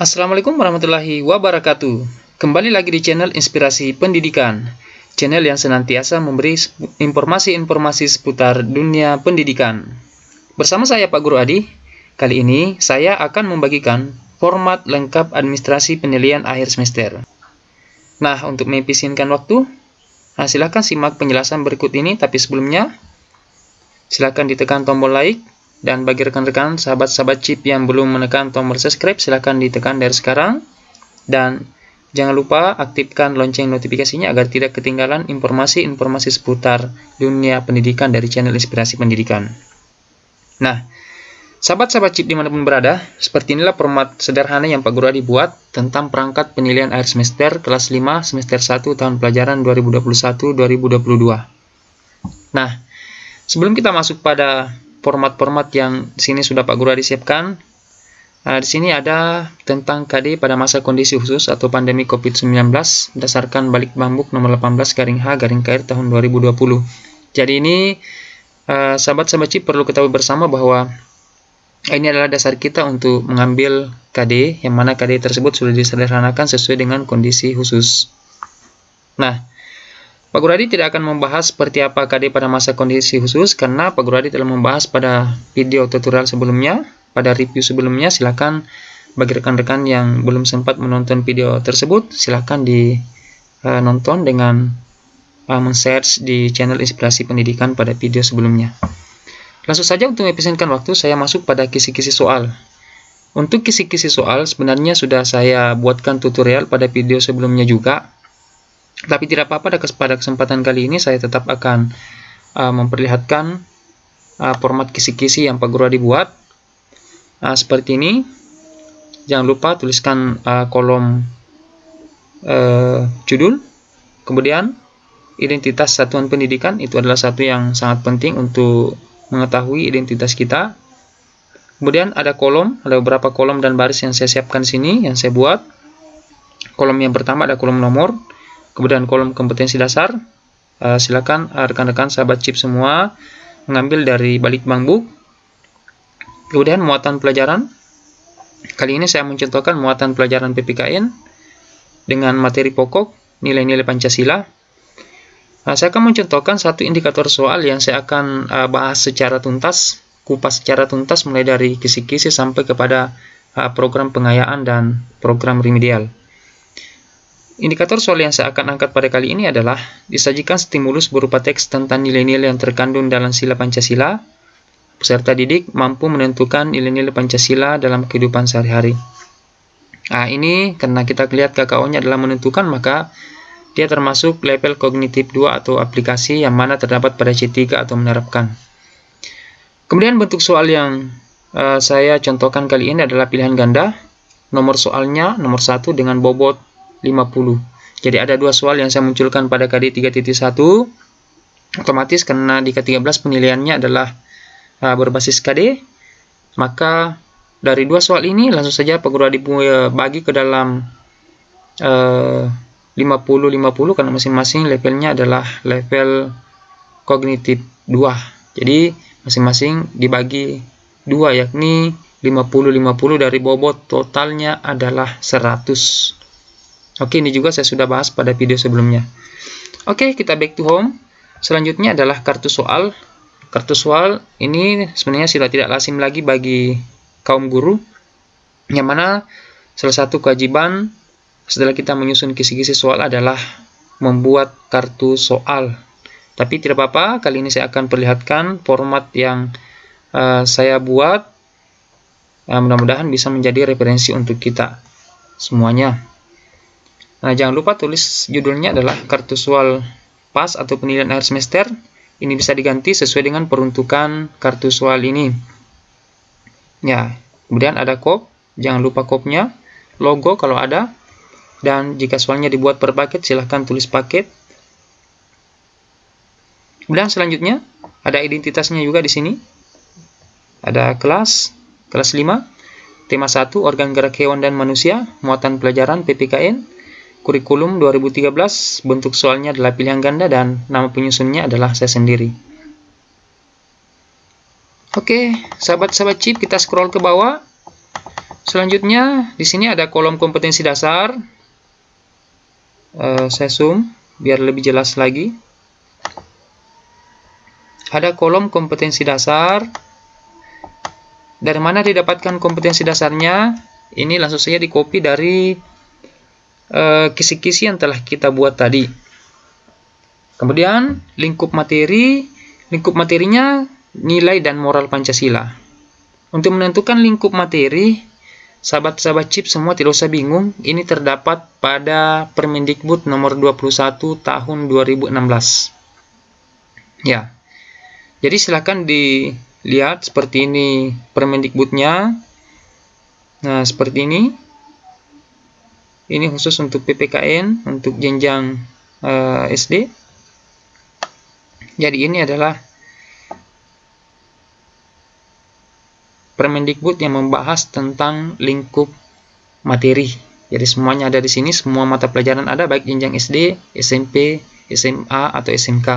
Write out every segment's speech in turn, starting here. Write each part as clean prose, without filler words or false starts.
Assalamualaikum warahmatullahi wabarakatuh. Kembali lagi di channel Inspirasi Pendidikan, channel yang senantiasa memberi informasi-informasi seputar dunia pendidikan. Bersama saya Pak Guru Adi, kali ini saya akan membagikan format lengkap administrasi penilaian akhir semester. Nah, untuk mengefisienkan waktu, silahkan simak penjelasan berikut ini, tapi sebelumnya silahkan ditekan tombol like. Dan bagi rekan-rekan sahabat-sahabat chip yang belum menekan tombol subscribe, silahkan ditekan dari sekarang. Dan jangan lupa aktifkan lonceng notifikasinya agar tidak ketinggalan informasi-informasi seputar dunia pendidikan dari channel Inspirasi Pendidikan. Nah, sahabat-sahabat chip dimanapun berada, seperti inilah format sederhana yang Pak Guru Adi buat tentang perangkat penilaian akhir semester kelas 5 semester 1 tahun pelajaran 2021-2022. Nah, sebelum kita masuk pada format-format yang di sini sudah Pak Guru Adi siapkan. Di sini ada tentang KD pada masa kondisi khusus atau pandemi COVID-19 berdasarkan Balik Bambuk nomor 18/H/KR tahun 2020. Jadi ini sahabat-sahabat chip perlu ketahui bersama bahwa ini adalah dasar kita untuk mengambil KD, yang mana KD tersebut sudah disederhanakan sesuai dengan kondisi khusus. Nah, Pak Guru Adi tidak akan membahas seperti apa KD pada masa kondisi khusus karena Pak Guru Adi telah membahas pada video tutorial sebelumnya, pada review sebelumnya. Silakan bagi rekan-rekan yang belum sempat menonton video tersebut, silakan nonton dengan men-search di channel Inspirasi Pendidikan pada video sebelumnya. Langsung saja untuk mengefisienkan waktu, saya masuk pada kisi-kisi soal. Untuk kisi-kisi soal sebenarnya sudah saya buatkan tutorial pada video sebelumnya juga. Tapi tidak apa-apa, pada kesempatan kali ini saya tetap akan memperlihatkan format kisi-kisi yang Pak Guru Adi buat. Seperti ini. Jangan lupa tuliskan kolom judul. Kemudian identitas satuan pendidikan, itu adalah satu yang sangat penting untuk mengetahui identitas kita. Kemudian ada beberapa kolom dan baris yang saya siapkan sini, yang saya buat. Kolom yang pertama ada kolom nomor. Kemudian kolom kompetensi dasar, silakan rekan-rekan sahabat chip semua mengambil dari Balik Bambuk. Kemudian muatan pelajaran, kali ini saya mencontohkan muatan pelajaran PPKN dengan materi pokok nilai-nilai Pancasila. Saya akan mencontohkan satu indikator soal yang saya akan bahas secara tuntas, kupas secara tuntas mulai dari kisi-kisi sampai kepada program pengayaan dan program remedial. Indikator soal yang saya akan angkat pada kali ini adalah disajikan stimulus berupa teks tentang nilai-nilai yang terkandung dalam sila Pancasila. Peserta didik mampu menentukan nilai-nilai Pancasila dalam kehidupan sehari-hari. Ini karena kita lihat KKO-nya adalah menentukan, maka dia termasuk level kognitif 2 atau aplikasi yang mana terdapat pada C3 atau menerapkan. Kemudian bentuk soal yang saya contohkan kali ini adalah pilihan ganda. Nomor soalnya nomor 1 dengan bobot 50. Jadi ada dua soal yang saya munculkan pada KD 3.1. Otomatis karena di ke-13 penilaiannya adalah berbasis KD, maka dari dua soal ini langsung saja Pak Guru Adi bagi ke dalam 50-50 karena masing-masing levelnya adalah level kognitif 2. Jadi masing-masing dibagi 2, yakni 50-50 dari bobot totalnya adalah 100. Oke, ini juga saya sudah bahas pada video sebelumnya. Oke, kita back to home. Selanjutnya adalah kartu soal. Kartu soal ini sebenarnya sudah tidak lazim lagi bagi kaum guru, yang mana salah satu kewajiban setelah kita menyusun kisi-kisi soal adalah membuat kartu soal. Tapi tidak apa-apa, kali ini saya akan perlihatkan format yang saya buat. Mudah-mudahan bisa menjadi referensi untuk kita semuanya. Nah, jangan lupa tulis judulnya adalah kartu soal PAS atau penilaian akhir semester. Ini bisa diganti sesuai dengan peruntukan kartu soal ini. Ya, kemudian ada kop, jangan lupa kopnya, logo kalau ada, dan jika soalnya dibuat per paket, silahkan tulis paket. Kemudian selanjutnya ada identitasnya juga di sini. Ada kelas 5, tema 1 organ gerak hewan dan manusia, muatan pelajaran PPKN. Kurikulum 2013, bentuk soalnya adalah pilihan ganda dan nama penyusunnya adalah saya sendiri. Oke, sahabat-sahabat chip, kita scroll ke bawah. Selanjutnya, di sini ada kolom kompetensi dasar. Saya zoom biar lebih jelas lagi. Ada kolom kompetensi dasar. Dari mana didapatkan kompetensi dasarnya? Ini langsung saja di-copy dari kisi-kisi yang telah kita buat tadi. Kemudian, lingkup materi. Lingkup materinya nilai dan moral Pancasila. Untuk menentukan lingkup materi, sahabat-sahabat CIP semua tidak usah bingung, ini terdapat pada Permendikbud nomor 21 tahun 2016. Ya. Jadi silakan dilihat seperti ini Permendikbudnya. Nah, seperti ini. Ini khusus untuk PPKN, untuk jenjang SD. Jadi ini adalah Permendikbud yang membahas tentang lingkup materi. Jadi semuanya ada di sini, semua mata pelajaran ada, baik jenjang SD, SMP, SMA, atau SMK.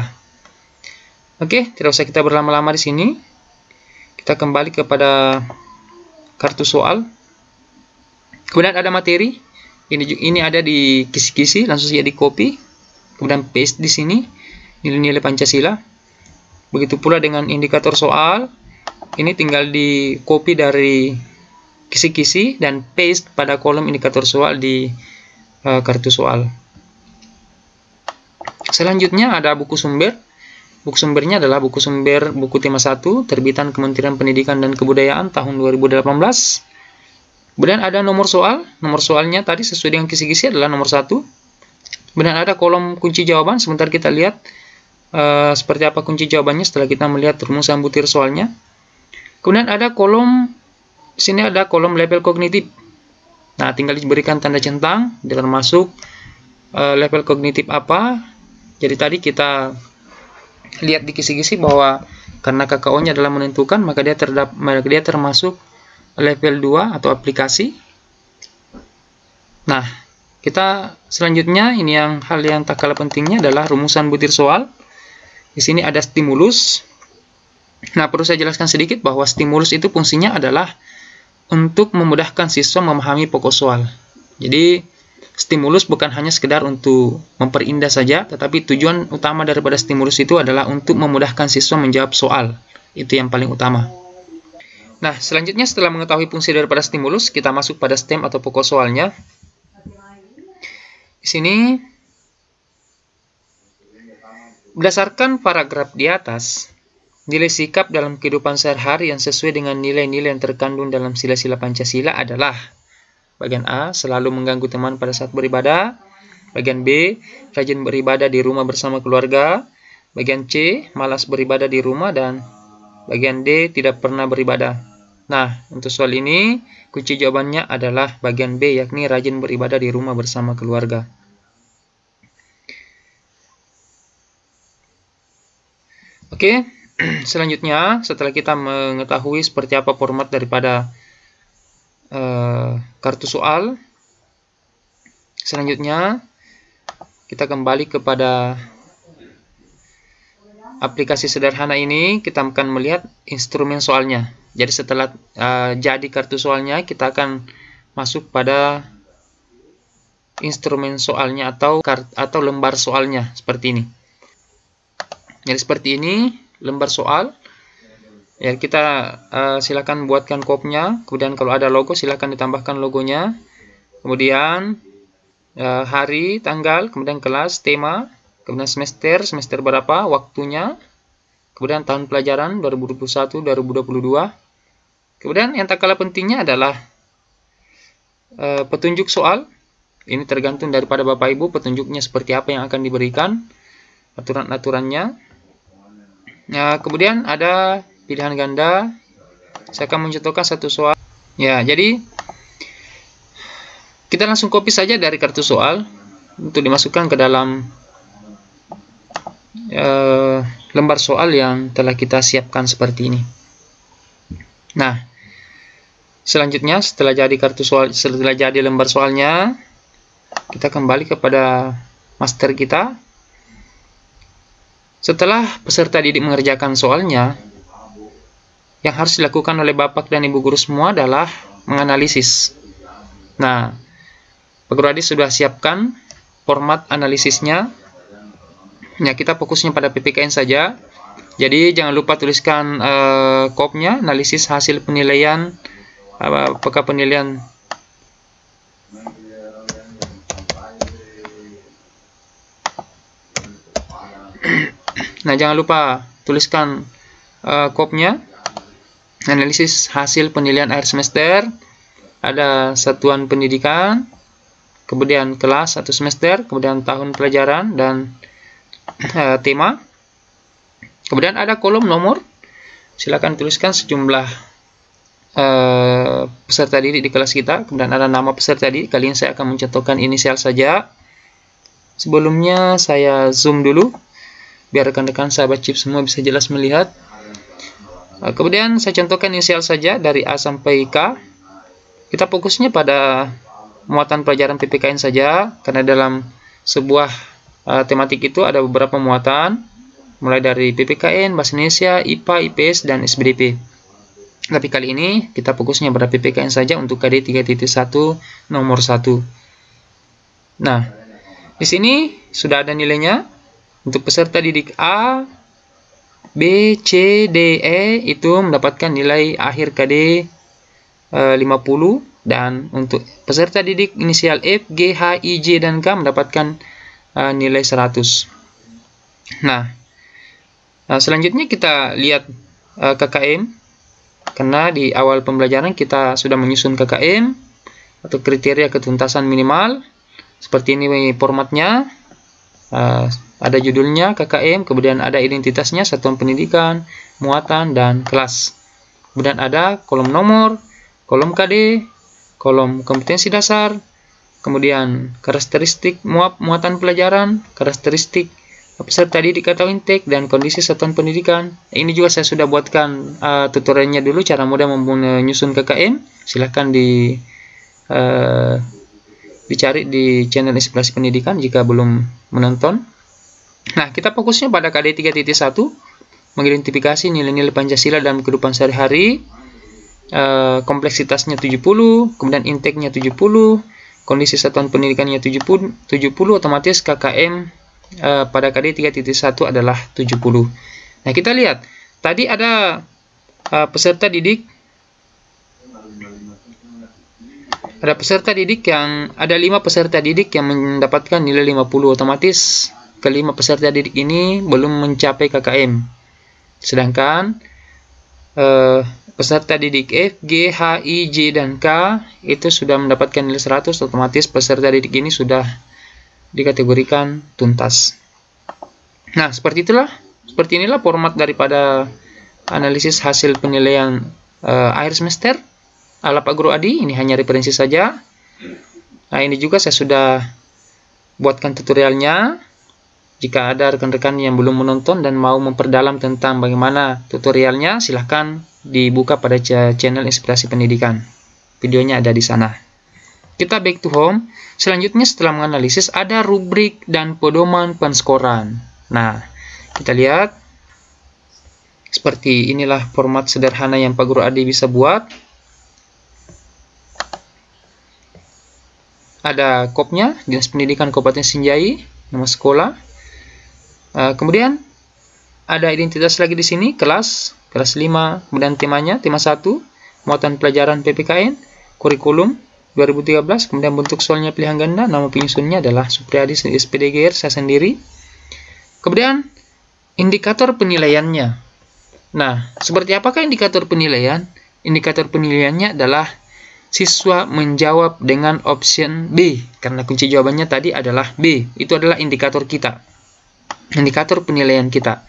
Oke, tidak usah kita berlama-lama di sini. Kita kembali kepada kartu soal. Kemudian ada materi. Ini ada di kisi-kisi, langsung saja di copy. Kemudian paste di sini, nilai-nilai Pancasila. Begitu pula dengan indikator soal. Ini tinggal di copy dari kisi-kisi dan paste pada kolom indikator soal di kartu soal. Selanjutnya ada buku sumber. Buku sumbernya adalah buku sumber buku tema 1 terbitan Kementerian Pendidikan dan Kebudayaan tahun 2018. Kemudian ada nomor soal. Nomor soalnya tadi sesuai dengan kisi-kisi adalah nomor 1. Kemudian ada kolom kunci jawaban. Sebentar kita lihat seperti apa kunci jawabannya setelah kita melihat rumusan butir soalnya. Kemudian ada kolom, di sini ada kolom level kognitif. Nah, tinggal diberikan tanda centang, termasuk level kognitif apa. Jadi tadi kita lihat di kisi-kisi bahwa karena KKO-nya adalah menentukan, maka dia termasuk level 2 atau aplikasi. Nah, kita selanjutnya ini hal yang tak kalah pentingnya adalah rumusan butir soal. Di sini ada stimulus. Nah, perlu saya jelaskan sedikit bahwa stimulus itu fungsinya adalah untuk memudahkan siswa memahami pokok soal. Jadi, stimulus bukan hanya sekedar untuk memperindah saja, tetapi tujuan utama daripada stimulus itu adalah untuk memudahkan siswa menjawab soal. Itu yang paling utama. Nah, selanjutnya setelah mengetahui fungsi daripada stimulus, kita masuk pada STEM atau pokok soalnya. Di sini, berdasarkan paragraf di atas, nilai sikap dalam kehidupan sehari-hari yang sesuai dengan nilai-nilai yang terkandung dalam sila-sila Pancasila adalah bagian A, selalu mengganggu teman pada saat beribadah. Bagian B, rajin beribadah di rumah bersama keluarga. Bagian C, malas beribadah di rumah. Dan bagian D, tidak pernah beribadah. Nah, untuk soal ini, kunci jawabannya adalah bagian B, yakni rajin beribadah di rumah bersama keluarga. Oke. Selanjutnya, setelah kita mengetahui seperti apa format daripada kartu soal, selanjutnya kita kembali kepada aplikasi sederhana ini. Kita akan melihat instrumen soalnya. Jadi setelah jadi kartu soalnya, kita akan masuk pada instrumen soalnya atau lembar soalnya seperti ini. Jadi seperti ini lembar soal. Ya, kita silakan buatkan kopnya. Kemudian kalau ada logo silakan ditambahkan logonya. Kemudian hari, tanggal, kemudian kelas, tema, kemudian semester berapa, waktunya, kemudian tahun pelajaran 2021-2022. Kemudian yang tak kalah pentingnya adalah petunjuk soal. Ini tergantung daripada Bapak Ibu petunjuknya seperti apa yang akan diberikan, aturan-aturannya. Nah, kemudian ada pilihan ganda. Saya akan mencontohkan satu soal. Ya, jadi kita langsung copy saja dari kartu soal untuk dimasukkan ke dalam lembar soal yang telah kita siapkan seperti ini. Nah, selanjutnya setelah jadi lembar soalnya, kita kembali kepada master kita. Setelah peserta didik mengerjakan soalnya, yang harus dilakukan oleh Bapak dan Ibu guru semua adalah menganalisis. Nah, Pak Guru Adi sudah siapkan format analisisnya. Ya, kita fokusnya pada PPKN saja. Jadi jangan lupa tuliskan kopnya, analisis hasil penilaian, apakah penilaian Nah, jangan lupa tuliskan kopnya, analisis hasil penilaian akhir semester, ada satuan pendidikan, kemudian kelas 1 semester, kemudian tahun pelajaran, dan tema. Kemudian ada kolom nomor, silakan tuliskan sejumlah peserta didik di kelas kita, kemudian ada nama peserta didik. Kali ini saya akan mencontohkan inisial saja. Sebelumnya saya zoom dulu, biar rekan-rekan sahabat CIP semua bisa jelas melihat. Kemudian saya contohkan inisial saja dari A sampai K. Kita fokusnya pada muatan pelajaran PPKN saja, karena dalam sebuah tematik itu ada beberapa muatan, mulai dari PPKN, Bahasa Indonesia, IPA, IPS, dan SBDP. Tapi kali ini kita fokusnya pada PPKN saja untuk KD 3.1 nomor 1. Nah, di sini sudah ada nilainya. Untuk peserta didik A, B, C, D, E itu mendapatkan nilai akhir KD 50, dan untuk peserta didik inisial F, G, H, I, J, dan K mendapatkan nilai 100. Nah, selanjutnya kita lihat KKM, karena di awal pembelajaran kita sudah menyusun KKM atau kriteria ketuntasan minimal. Seperti ini formatnya. Ada judulnya KKM, kemudian ada identitasnya, satuan pendidikan, muatan, dan kelas. Kemudian ada kolom nomor, kolom KD, kolom kompetensi dasar, kemudian karakteristik muatan pelajaran, karakteristik peserta didik atau intake, dan kondisi satuan pendidikan. Ini juga saya sudah buatkan tutorialnya dulu, cara mudah menyusun KKM. Silahkan dicari di channel Inspirasi Pendidikan jika belum menonton. Nah, kita fokusnya pada KD 3.1, mengidentifikasi nilai-nilai Pancasila dalam kehidupan sehari-hari. Kompleksitasnya 70, kemudian intake-nya 70, kondisi satuan pendidikannya 70, otomatis KKM pada KD 3.1 adalah 70. Nah, kita lihat, tadi ada peserta didik. Ada 5 peserta didik yang mendapatkan nilai 50, otomatis kelima peserta didik ini belum mencapai KKM. Sedangkan peserta didik F, G, H, I, J, dan K itu sudah mendapatkan nilai 100, otomatis peserta didik ini sudah dikategorikan tuntas. Nah, seperti inilah format daripada analisis hasil penilaian akhir semester ala Pak Guru Adi. Ini hanya referensi saja. Nah, ini juga saya sudah buatkan tutorialnya. Jika ada rekan-rekan yang belum menonton dan mau memperdalam tentang bagaimana tutorialnya, silahkan dibuka pada channel Inspirasi Pendidikan. Videonya ada di sana. Kita back to home. Selanjutnya setelah menganalisis ada rubrik dan pedoman penskoran. Nah, kita lihat. Seperti inilah format sederhana yang Pak Guru Adi bisa buat. Ada kopnya, Dinas Pendidikan Kabupaten Sinjai, nama sekolah. Kemudian ada identitas lagi di sini, kelas 5, kemudian temanya, tema 1, muatan pelajaran PPKN, kurikulum 2013, kemudian bentuk soalnya pilihan ganda, nama penyusunnya adalah Supriyadi SPDGR, saya sendiri. Kemudian indikator penilaiannya. Nah, seperti apakah indikator penilaian? Indikator penilaiannya adalah siswa menjawab dengan option B, karena kunci jawabannya tadi adalah B. Itu adalah indikator kita. Indikator penilaian kita.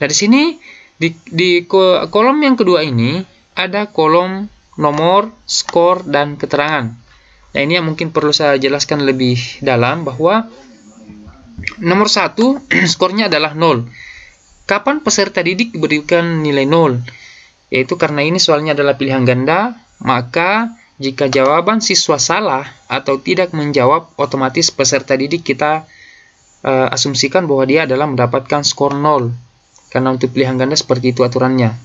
Nah, di sini di kolom yang kedua ini ada kolom nomor, skor, dan keterangan. Nah, ini yang mungkin perlu saya jelaskan lebih dalam, bahwa nomor 1 skornya adalah 0. Kapan peserta didik diberikan nilai 0? Yaitu karena ini soalnya adalah pilihan ganda, maka jika jawaban siswa salah atau tidak menjawab, otomatis peserta didik kita asumsikan bahwa dia adalah mendapatkan skor 0. Karena untuk pilihan ganda seperti itu aturannya.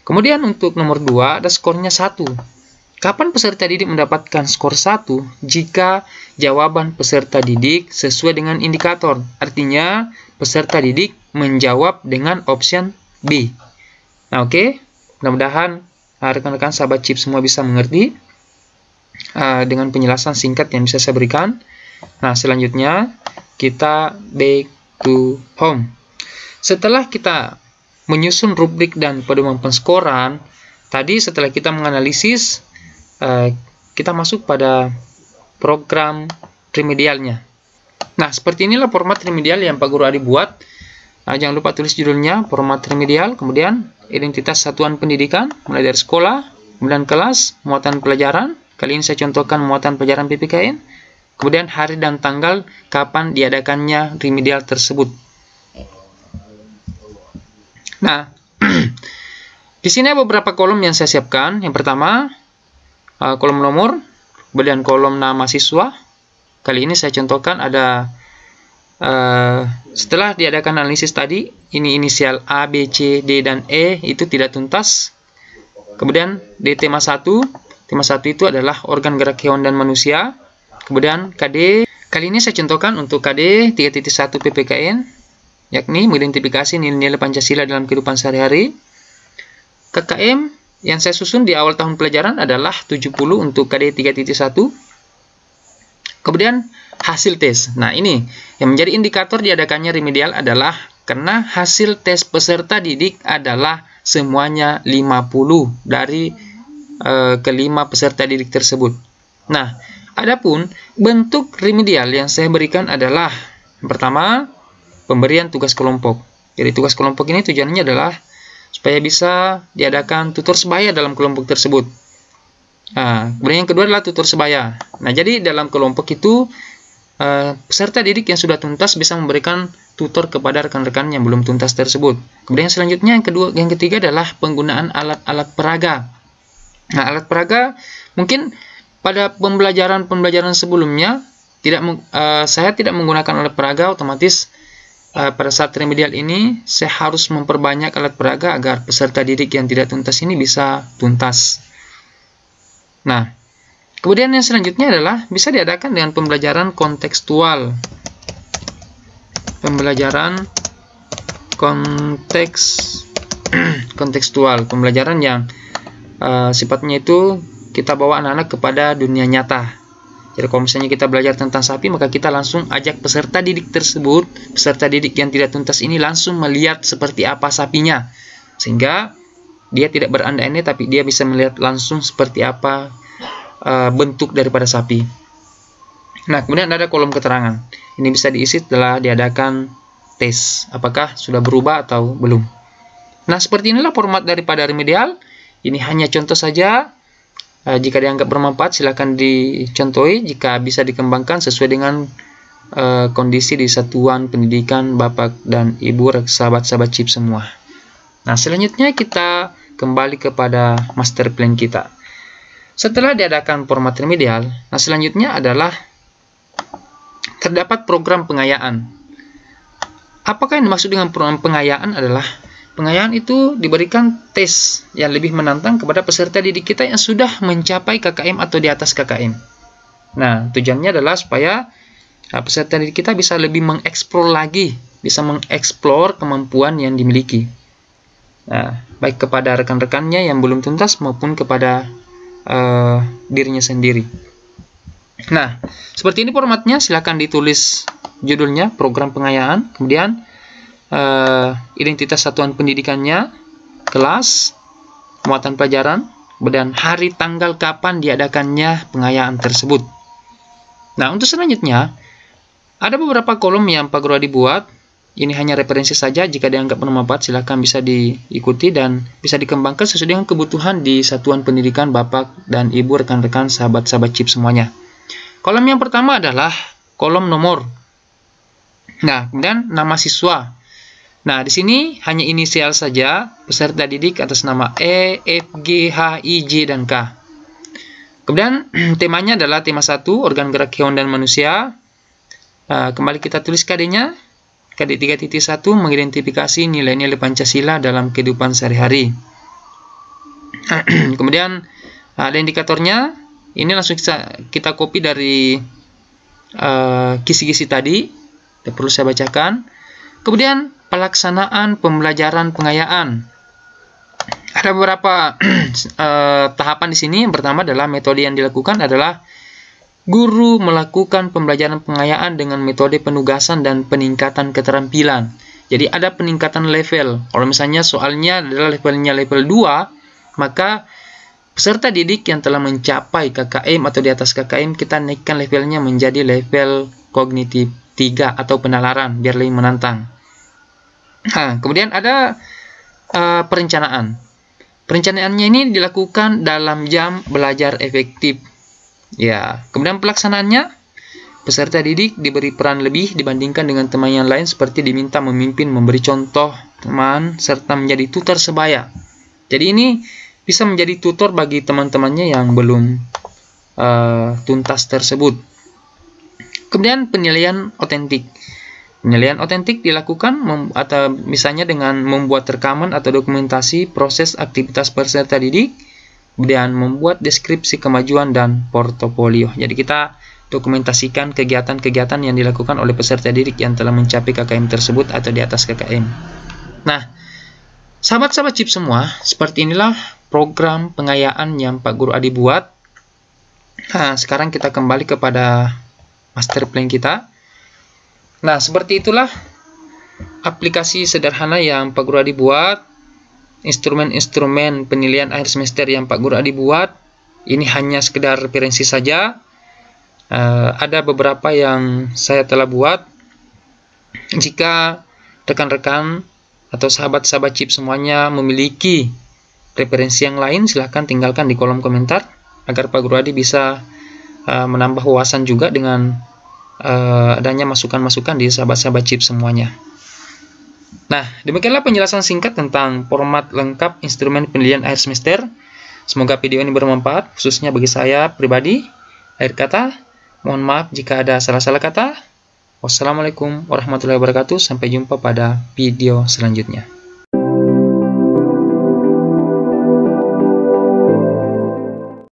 Kemudian untuk nomor 2 ada skornya 1. kapan peserta didik mendapatkan skor 1? Jika jawaban peserta didik sesuai dengan indikator. Artinya, peserta didik menjawab dengan option B. Nah, oke. Mudah-mudahan rekan-rekan sahabat CIP semua bisa mengerti dengan penjelasan singkat yang bisa saya berikan. Nah, selanjutnya kita back to home. Setelah kita menyusun rubrik dan pedoman penskoran, tadi setelah kita menganalisis, kita masuk pada program remedialnya. Nah, seperti inilah format remedial yang Pak Guru Adi buat. Jangan lupa tulis judulnya, format remedial, kemudian identitas satuan pendidikan, mulai dari sekolah, kemudian kelas, muatan pelajaran. Kali ini saya contohkan muatan pelajaran PPKN, kemudian hari dan tanggal kapan diadakannya remedial tersebut. Nah, di sini ada beberapa kolom yang saya siapkan. Yang pertama, kolom nomor, kemudian kolom nama siswa. Kali ini saya contohkan ada setelah diadakan analisis tadi, ini inisial A, B, C, D, dan E itu tidak tuntas. Kemudian di tema 1 itu adalah organ gerak hewan dan manusia. Kemudian KD, kali ini saya contohkan untuk KD 3.1 PPKN, yakni mengidentifikasi nilai-nilai Pancasila dalam kehidupan sehari-hari. KKM yang saya susun di awal tahun pelajaran adalah 70 untuk KD 3.1. Kemudian hasil tes. Nah, ini yang menjadi indikator diadakannya remedial adalah karena hasil tes peserta didik adalah semuanya 50 dari kelima peserta didik tersebut. Nah, adapun bentuk remedial yang saya berikan adalah yang pertama, pemberian tugas kelompok. Jadi tugas kelompok ini tujuannya adalah supaya bisa diadakan tutor sebaya dalam kelompok tersebut. Nah, kemudian yang kedua adalah tutor sebaya. Nah, jadi dalam kelompok itu peserta didik yang sudah tuntas bisa memberikan tutor kepada rekan-rekan yang belum tuntas tersebut. Kemudian selanjutnya yang ketiga adalah penggunaan alat-alat peraga. Nah, alat peraga mungkin pada pembelajaran sebelumnya saya tidak menggunakan alat peraga, otomatis pada saat remedial ini saya harus memperbanyak alat peraga agar peserta didik yang tidak tuntas ini bisa tuntas. Nah, kemudian yang selanjutnya adalah bisa diadakan dengan pembelajaran kontekstual. Pembelajaran kontekstual, pembelajaran yang sifatnya itu kita bawa anak-anak kepada dunia nyata. Jadi kalau misalnya kita belajar tentang sapi, maka kita langsung ajak peserta didik tersebut, peserta didik yang tidak tuntas ini langsung melihat seperti apa sapinya. Sehingga dia tidak berandai-andai, tapi dia bisa melihat langsung seperti apa bentuk daripada sapi. Nah, kemudian ada kolom keterangan. Ini bisa diisi setelah diadakan tes, apakah sudah berubah atau belum. Nah, seperti inilah format daripada remedial. Ini hanya contoh saja. Jika dianggap bermanfaat, silakan dicontohi. Jika bisa dikembangkan sesuai dengan kondisi di satuan pendidikan Bapak dan Ibu, sahabat-sahabat CIP semua. Nah, selanjutnya kita kembali kepada master plan kita. Setelah diadakan format remedial, nah selanjutnya adalah terdapat program pengayaan. Apakah yang dimaksud dengan program pengayaan adalah pengayaan itu diberikan tes yang lebih menantang kepada peserta didik kita yang sudah mencapai KKM atau di atas KKM. Nah, tujuannya adalah supaya peserta didik kita bisa lebih mengeksplor lagi, bisa mengeksplor kemampuan yang dimiliki. Nah, baik kepada rekan-rekannya yang belum tuntas maupun kepada dirinya sendiri. Nah, seperti ini formatnya. Silakan ditulis judulnya, program pengayaan, kemudian identitas satuan pendidikannya, kelas, muatan pelajaran, kemudian hari tanggal kapan diadakannya pengayaan tersebut. Nah, untuk selanjutnya ada beberapa kolom yang Pak Guru Adi buat. Ini hanya referensi saja. Jika dianggap bermanfaat, silakan bisa diikuti dan bisa dikembangkan sesuai dengan kebutuhan di satuan pendidikan Bapak dan Ibu, rekan-rekan, sahabat-sahabat CIP semuanya. Kolom yang pertama adalah kolom nomor. Nah, kemudian nama siswa. Nah, di sini hanya inisial saja, peserta didik atas nama E, F, G, H, I, J, dan K. Kemudian temanya adalah tema 1, organ gerak hewan dan manusia. Kembali kita tulis KD-nya. KD 3.1 mengidentifikasi nilai-nilai Pancasila dalam kehidupan sehari-hari. Kemudian Nah, ada indikatornya. Ini langsung kita copy dari kisi-kisi tadi. Tidak perlu saya bacakan. Kemudian pelaksanaan pembelajaran pengayaan. Ada beberapa tahapan di sini. Yang pertama adalah metode yang dilakukan adalah guru melakukan pembelajaran pengayaan dengan metode penugasan dan peningkatan keterampilan. Jadi ada peningkatan level. Kalau misalnya soalnya adalah levelnya level 2, maka peserta didik yang telah mencapai KKM atau di atas KKM, kita naikkan levelnya menjadi level kognitif 3 atau penalaran, biar lebih menantang. Nah, kemudian ada perencanaan. Perencanaannya ini dilakukan dalam jam belajar efektif. Ya, kemudian pelaksanaannya, peserta didik diberi peran lebih dibandingkan dengan teman yang lain, seperti diminta memimpin, memberi contoh teman, serta menjadi tutor sebaya. Jadi ini bisa menjadi tutor bagi teman-temannya yang belum tuntas tersebut. Kemudian penilaian otentik. Penilaian otentik dilakukan atau misalnya dengan membuat rekaman atau dokumentasi proses aktivitas peserta didik, kemudian membuat deskripsi kemajuan dan portofolio. Jadi kita dokumentasikan kegiatan-kegiatan yang dilakukan oleh peserta didik yang telah mencapai KKM tersebut atau di atas KKM. Nah, sahabat-sahabat CIP semua, seperti inilah program pengayaan yang Pak Guru Adi buat. Nah, sekarang kita kembali kepada master plan kita. Nah, seperti itulah aplikasi sederhana yang Pak Guru Adi buat. Instrumen-instrumen penilaian akhir semester yang Pak Guru Adi buat. Ini hanya sekedar referensi saja. Ada beberapa yang saya telah buat. Jika rekan-rekan atau sahabat-sahabat CIP semuanya memiliki referensi yang lain, silahkan tinggalkan di kolom komentar agar Pak Guru Adi bisa menambah wawasan juga dengan adanya masukan-masukan di sahabat-sahabat CIP semuanya. Nah, demikianlah penjelasan singkat tentang format lengkap instrumen penilaian akhir semester. Semoga video ini bermanfaat, khususnya bagi saya pribadi. Akhir kata, mohon maaf jika ada salah-salah kata. Wassalamualaikum warahmatullahi wabarakatuh. Sampai jumpa pada video selanjutnya.